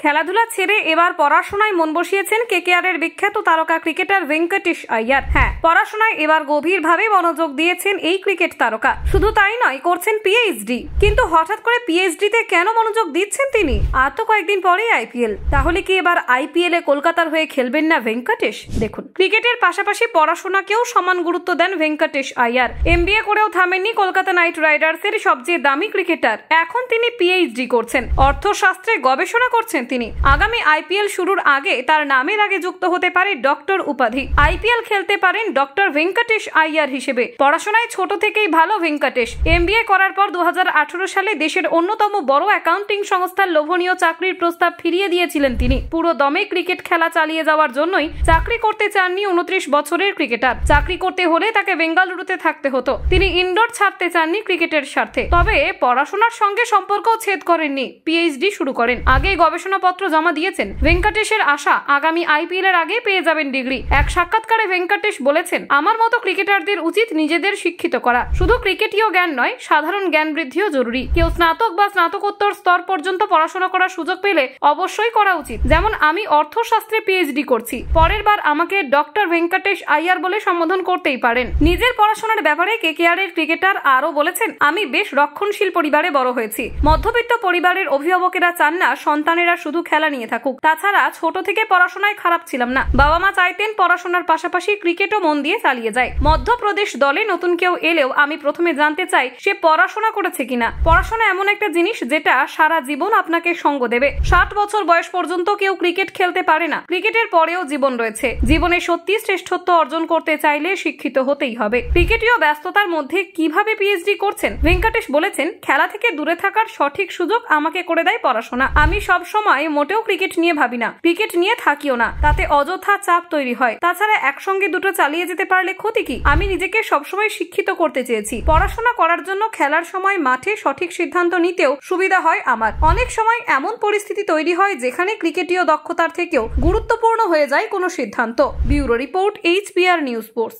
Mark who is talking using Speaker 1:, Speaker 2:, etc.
Speaker 1: খেলাধুলা ছেড়ে এবার পড়াশোনায় মন বসিয়েছেন কেকেআরের বিখ্যাত তারকা ক্রিকেটার ভেঙ্কটেশ আইয়ার। হ্যাঁ, পড়াশোনায় এবার গভীরভাবে মনোযোগ দিয়েছেন এই ক্রিকেট তারকা। শুধু তাই নয়, করছেন পিএইচডি। কিন্তু হঠাৎ করে পিএইচডিতে কেন মনোযোগ দিচ্ছেন তিনি? আর তো কয়েকদিন পরেই আইপিএল। তাহলে কি এবার আইপিএল এ কলকাতার হয়ে খেলবেন না ভেঙ্কটেশ? দেখুন, ক্রিকেটের পাশাপাশি পড়াশোনাকেও সমান গুরুত্ব দেন ভেঙ্কটেশ আইয়ার। এমবিএ করেও থামেননি কলকাতা নাইট রাইডার্সের সবচেয়ে দামি ক্রিকেটার। এখন তিনি পিএইচডি করছেন, অর্থশাস্ত্রে গবেষণা করছেন তিনি। আগামী আইপিএল শুরুর আগে তার নামের আগে যুক্ত হতে পারে ডক্টর উপাধি। আইপিএল খেলতে পারেন ডক্টর ভেঙ্কটেশ আইয়ার হিসেবে। পড়াশোনায় ছোট থেকেই ভালো ভেঙ্কটেশ। এমবিএ করার পর 2018 সালে দেশের অন্যতম বড় অ্যাকাউন্টিং সংস্থার লোভনীয় চাকরির প্রস্তাব ফিরিয়ে দিয়েছিলেন তিনি। পুরো দমে ক্রিকেট খেলা চালিয়ে যাওয়ার জন্যই চাকরি করতে চাননি 29 বছরের ক্রিকেটার। চাকরি করতে হলে তাকে বেঙ্গালুরুতে থাকতে হতো। তিনি ইনডোর ছাড়তে চাননি ক্রিকেটের স্বার্থে। তবে পড়াশোনার সঙ্গে সম্পর্কও ছেদ করেননি, পিএইচডি শুরু করেন। আগে গবেষণাপত্র জমা দিয়েছেন। ভেঙ্কটেশের আশা আগামী আইপিএল এর আগে পেয়ে যাবেন ডিগ্রি। এক সাক্ষাৎকারে ভেঙ্কটেশ বলেছেন, আমার মতো ক্রিকেটারদের উচিত নিজেদের শিক্ষিত করা। শুধু ক্রিকেটীয় জ্ঞান নয়, সাধারণ জ্ঞান বৃদ্ধিও জরুরি। কেউ স্নাতক বা স্নাতকোত্তর স্তর পর্যন্ত পড়াশোনা করার সুযোগ পেলে অবশ্যই করা উচিত। যেমন আমি অর্থশাস্ত্রে পিএইচডি করছি, পরের বার আমাকে ডক্টর ভেঙ্কটেশ আইয়ার বলে সম্বোধন করতেই পারেন। নিজের পড়াশোনার ব্যাপারে কেকেআরের ক্রিকেটার আরও বলেছেন, আমি বেশ রক্ষণশীল পরিবারে বড় হয়েছি। মধ্যবিত্ত পরিবারের অভিভাবকেরা চান না সন্তানেরা শুধু খেলা নিয়ে থাকুক। তাছাড়া ছোট থেকে পড়াশোনায় খারাপ ছিলাম না। বাবা মা চাইতেন পড়াশোনার পাশাপাশি ক্রিকেটও মন দিয়ে চালিয়ে যায়। মধ্যপ্রদেশ দলে নতুন কেউ এলেও আমি প্রথমে জানতে চাই সে পড়াশোনা করেছে কিনা। পড়াশোনা এমন একটা জিনিস যেটা সারা জীবন আপনাকে সঙ্গ দেবে। 60 বছর বয়স পর্যন্ত কেউ ক্রিকেট খেলতে পারে না। ক্রিকেটের পরেও জীবন রয়েছে। জীবনে সত্যি শ্রেষ্ঠত্ব অর্জন করতে চাইলে শিক্ষিত হতেই হবে। ক্রিকেটীয় ব্যস্ততার মধ্যে কিভাবে পিএইচডি করছেন? ভেঙ্কটেশ বলেছেন, খেলা থেকে দূরে থাকার সঠিক সুযোগ আমাকে করে দেয় পড়াশোনা। আমি সব সময় মোটেও ক্রিকেট নিয়ে ভাবি না, ক্রিকেট নিয়ে থাকিও না। তাতে অযথা চাপ তৈরি হয়। তাছাড়া একসঙ্গে দুটো চালিয়ে যেতে পারলে ক্ষতি কি? আমি নিজেকে সবসময় শিক্ষিত করতে চেয়েছি। পড়াশোনা করার জন্য খেলার সময় মাঠে সঠিক সিদ্ধান্ত নিতেও সুবিধা হয় আমার। অনেক সময় এমন পরিস্থিতি তৈরি হয় যেখানে ক্রিকেটীয় দক্ষতার থেকেও গুরুত্বপূর্ণ হয়ে যায় কোনো সিদ্ধান্ত। ব্যুরো রিপোর্ট, HPR নিউজ পোর্স।